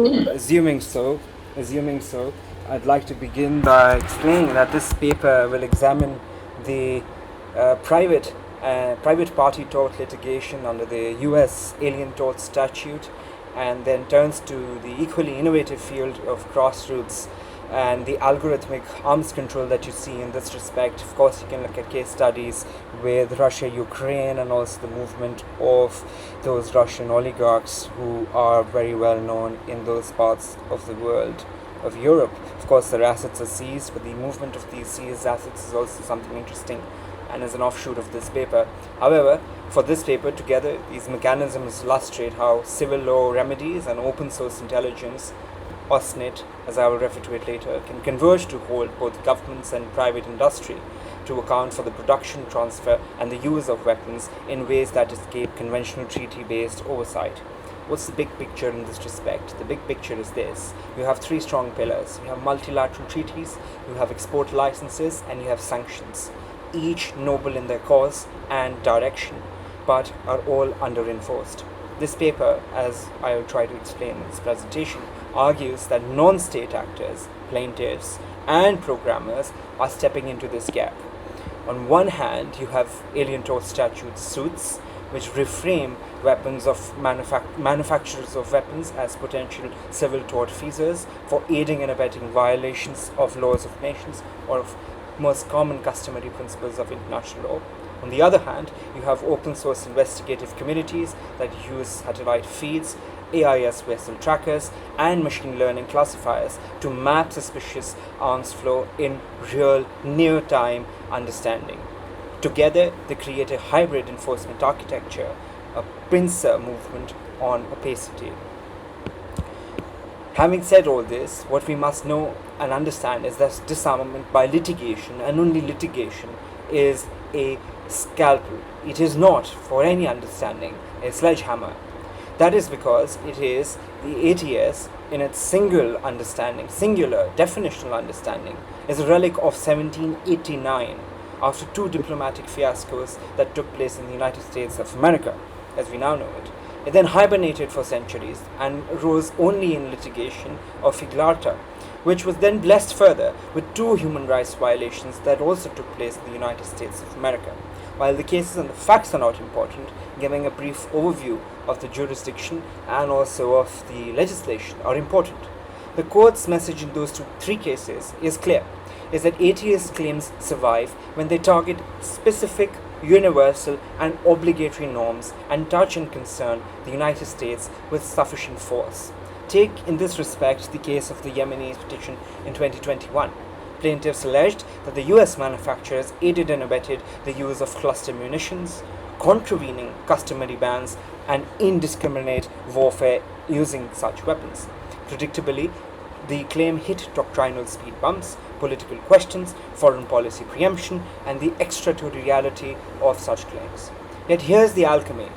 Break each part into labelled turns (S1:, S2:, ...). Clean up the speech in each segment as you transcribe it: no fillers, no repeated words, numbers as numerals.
S1: Assuming so, assuming so, I'd like to begin by explaining that this paper will examine the private party tort litigation under the U.S. Alien Tort Statute, and then turns to the equally innovative field of grassroots and the algorithmic arms control that you see in this respect. Of course, you can look at case studies with Russia, Ukraine, and also the movement of those Russian oligarchs who are very well known in those parts of the world, of Europe. Of course, their assets are seized, but the movement of these seized assets is also something interesting and is an offshoot of this paper. However, for this paper, together, these mechanisms illustrate how civil law remedies and open source intelligence, OSNIT, as I will refer to it later, can converge to hold both governments and private industry to account for the production, transfer, and the use of weapons in ways that escape conventional treaty-based oversight. What's the big picture in this respect? The big picture is this. You have three strong pillars. You have multilateral treaties, you have export licenses, and you have sanctions, each noble in their cause and direction, but are all under-enforced. This paper, as I will try to explain in this presentation, argues that non-state actors, plaintiffs, and programmers are stepping into this gap. On one hand, you have Alien Tort Statute suits, which reframe weapons of manufacturers of weapons as potential civil tortfeasors for aiding and abetting violations of laws of nations or of most common customary principles of international law. On the other hand, you have open source investigative communities that use satellite feeds, AIS vessel trackers, and machine learning classifiers to map suspicious arms flow in real, near-time understanding. Together, they create a hybrid enforcement architecture, a pincer movement on opacity. Having said all this, what we must know and understand is that disarmament by litigation, and only litigation, is a scalpel. It is not, for any understanding, a sledgehammer. That is because it is the ATS in its singular definitional understanding, is a relic of 1789 after two diplomatic fiascos that took place in the United States of America, as we now know it. It then hibernated for centuries and rose only in litigation of Figlarta, which was then blessed further with two human rights violations that also took place in the United States of America. While the cases and the facts are not important, giving a brief overview of the jurisdiction and also of the legislation are important. The court's message in those three cases is clear, is that ATS claims survive when they target specific, universal, and obligatory norms and touch and concern the United States with sufficient force. Take, in this respect, the case of the Yemeni petition in 2021. Plaintiffs alleged that the US manufacturers aided and abetted the use of cluster munitions, contravening customary bans, and indiscriminate warfare using such weapons. Predictably, the claim hit doctrinal speed bumps, political questions, foreign policy preemption, and the extraterritoriality of such claims. Yet here's the alchemy.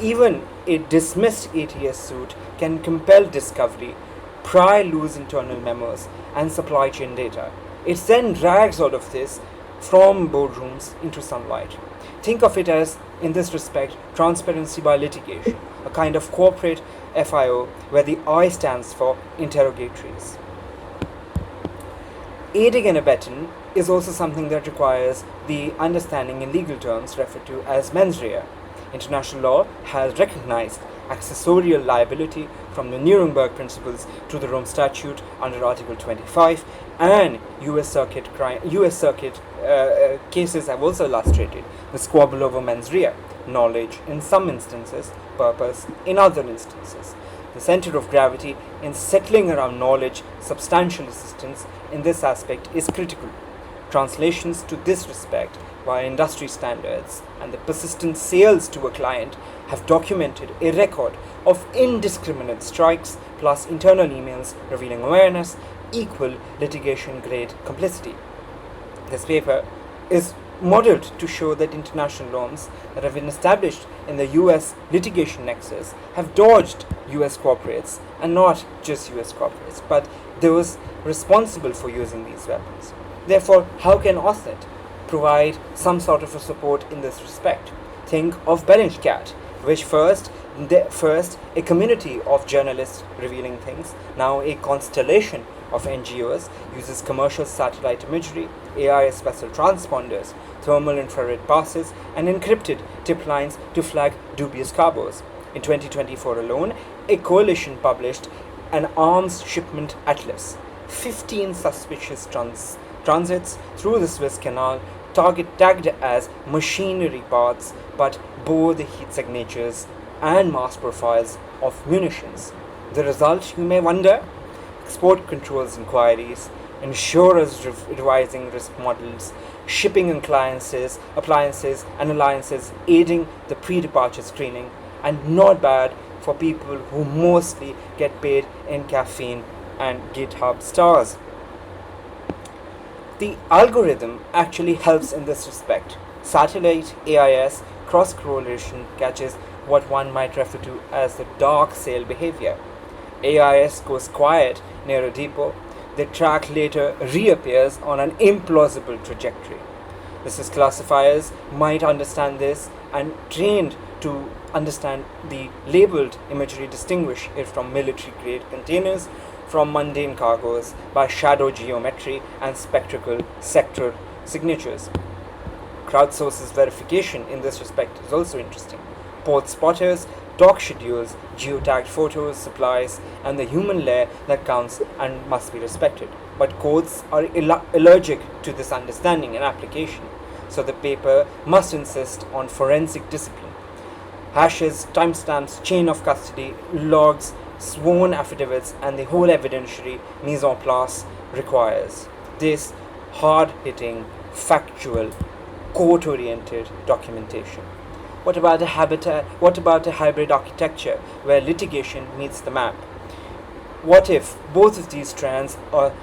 S1: Even a dismissed ATS suit can compel discovery, pry loose internal memos, and supply chain data. It then drags all of this from boardrooms into sunlight. Think of it as, in this respect, transparency by litigation, a kind of corporate FIO where the I stands for interrogatories. Aiding and abetting is also something that requires the understanding in legal terms referred to as mens rea. International law has recognized accessorial liability from the Nuremberg Principles to the Rome Statute under Article 25, and US Circuit cases have also illustrated the squabble over mens rea, knowledge in some instances, purpose in other instances. The center of gravity in settling around knowledge, substantial assistance in this aspect is critical. Translations to this respect via industry standards and the persistent sales to a client have documented a record of indiscriminate strikes plus internal emails revealing awareness equal litigation-grade complicity. This paper is modeled to show that international norms that have been established in the US litigation nexus have dodged US corporates, and not just US corporates, but those responsible for using these weapons. Therefore, how can OSNIT provide some sort of a support in this respect? Think of Bellingcat, which first First, a community of journalists revealing things. Now, a constellation of NGOs uses commercial satellite imagery, AI special transponders, thermal infrared passes, and encrypted tip lines to flag dubious cargoes. In 2024 alone, a coalition published an arms shipment atlas. 15 suspicious transits through the Suez Canal, tagged as machinery parts, but bore the heat signatures and mass profiles of munitions. The result, you may wonder? Export controls inquiries, insurers revising risk models, shipping appliances and alliances aiding the pre-departure screening, and not bad for people who mostly get paid in caffeine and GitHub stars. The algorithm actually helps in this respect. Satellite AIS cross correlation catches what one might refer to as the dark sail behavior. AIS goes quiet near a depot, the track later reappears on an implausible trajectory. The SIS classifiers might understand this and trained to understand the labeled imagery, distinguish it from military grade containers from mundane cargoes by shadow geometry and spectral sector signatures. Crowdsources verification in this respect is also interesting. Port spotters, dock schedules, geotagged photos, supplies, and the human layer that counts and must be respected. But courts are allergic to this understanding and application, so the paper must insist on forensic discipline. Hashes, timestamps, chain of custody, logs, sworn affidavits, and the whole evidentiary mise en place requires this hard-hitting, factual, court-oriented documentation. What about a hybrid architecture where litigation meets the map? What if both of these strands are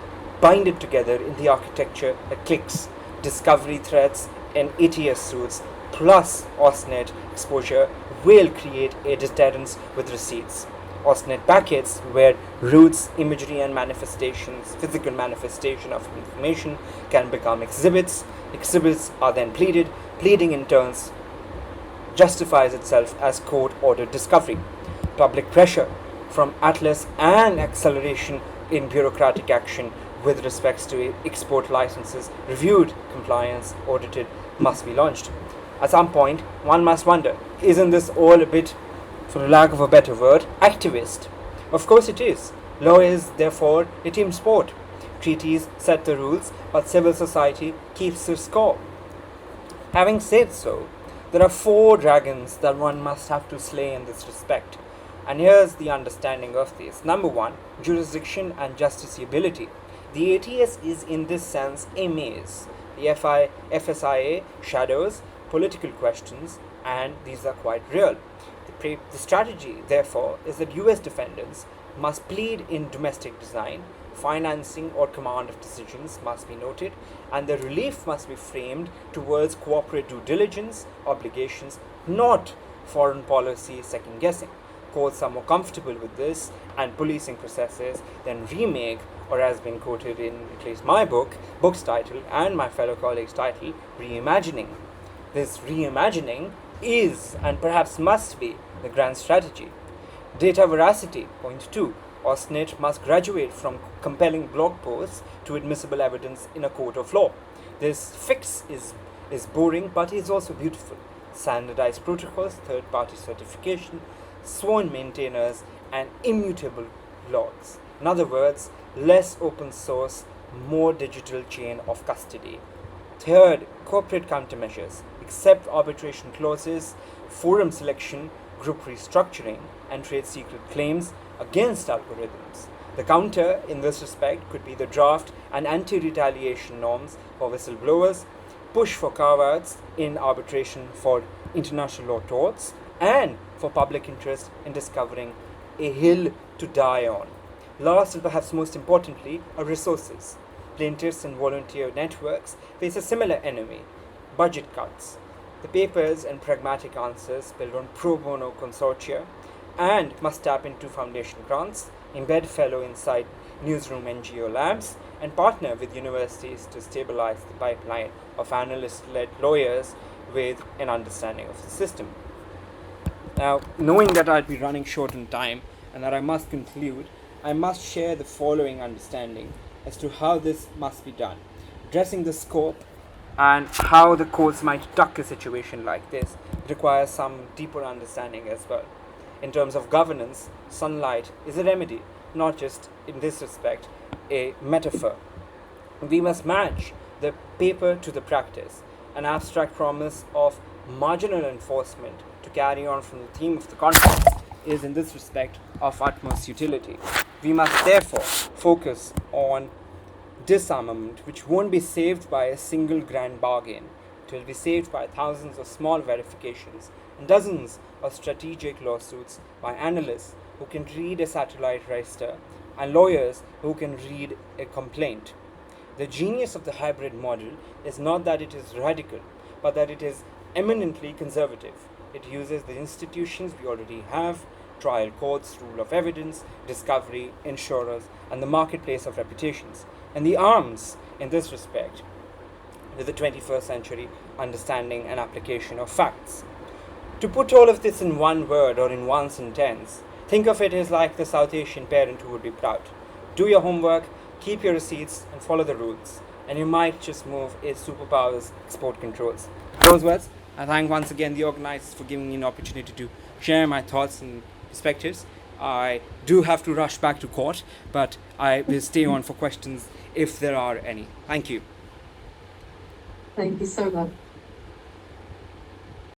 S1: binded together in the architecture that clicks? Discovery threats and ATS suits plus AusNet exposure will create a deterrence with receipts. AusNet packets where routes, imagery, and physical manifestation of information can become exhibits. Exhibits are then pleaded. Pleading in turns justifies itself as court-ordered discovery. Public pressure from Atlas and acceleration in bureaucratic action with respects to export licenses, reviewed, compliance, audited, must be launched. At some point, one must wonder, isn't this all a bit, for lack of a better word, activist? Of course it is. Law is, therefore, a team sport. Treaties set the rules, but civil society keeps the score. Having said so, there are 4 dragons that one must have to slay in this respect. And here's the understanding of these. Number 1, jurisdiction and justiciability. The ATS is in this sense a maze. The FSIA shadows political questions, and these are quite real. The strategy, therefore, is that US defendants must plead in domestic design, financing or command of decisions must be noted, and the relief must be framed towards corporate due diligence obligations, not foreign policy second guessing. Courts are more comfortable with this and policing processes than remake, or as been quoted in at least my book's title and my fellow colleagues' title, reimagining. This reimagining is and perhaps must be the grand strategy. Data veracity, point 2. AusNet must graduate from compelling blog posts to admissible evidence in a court of law. This fix is boring, but is also beautiful. Standardized protocols, third-party certification, sworn maintainers, and immutable logs. In other words, less open source, more digital chain of custody. Third, corporate countermeasures, except arbitration clauses, forum selection, group restructuring, and trade secret claims against algorithms. The counter in this respect could be the draft and anti-retaliation norms for whistleblowers, push for carve-outs in arbitration for international law torts, and for public interest in discovering a hill to die on. Last and perhaps most importantly are resources. Plaintiffs and volunteer networks face a similar enemy, budget cuts. The papers and pragmatic answers build on pro bono consortia and must tap into foundation grants, embed fellow inside newsroom NGO labs, and partner with universities to stabilize the pipeline of analyst-led lawyers with an understanding of the system. Now, knowing that I'd be running short on time and that I must conclude, I must share the following understanding as to how this must be done, addressing the scope and how the courts might duck a situation like this requires some deeper understanding as well. In terms of governance, sunlight is a remedy, not just in this respect a metaphor. We must match the paper to the practice. An abstract promise of marginal enforcement to carry on from the theme of the context is in this respect of utmost utility. We must therefore focus on disarmament, which won't be saved by a single grand bargain. It will be saved by thousands of small verifications and dozens of strategic lawsuits by analysts who can read a satellite register and lawyers who can read a complaint. The genius of the hybrid model is not that it is radical, but that it is eminently conservative. It uses the institutions we already have: trial courts, rule of evidence, discovery, insurers, and the marketplace of reputations, and the arms, in this respect, with the 21st century understanding and application of facts. To put all of this in one word or in one sentence, think of it as like the South Asian parent who would be proud. Do your homework, keep your receipts, and follow the rules, and you might just move its superpowers export controls. Those words, I thank once again the organizers for giving me an opportunity to share my thoughts and perspectives. I do have to rush back to court, but I will stay on for questions if there are any. Thank you.
S2: Thank you so much.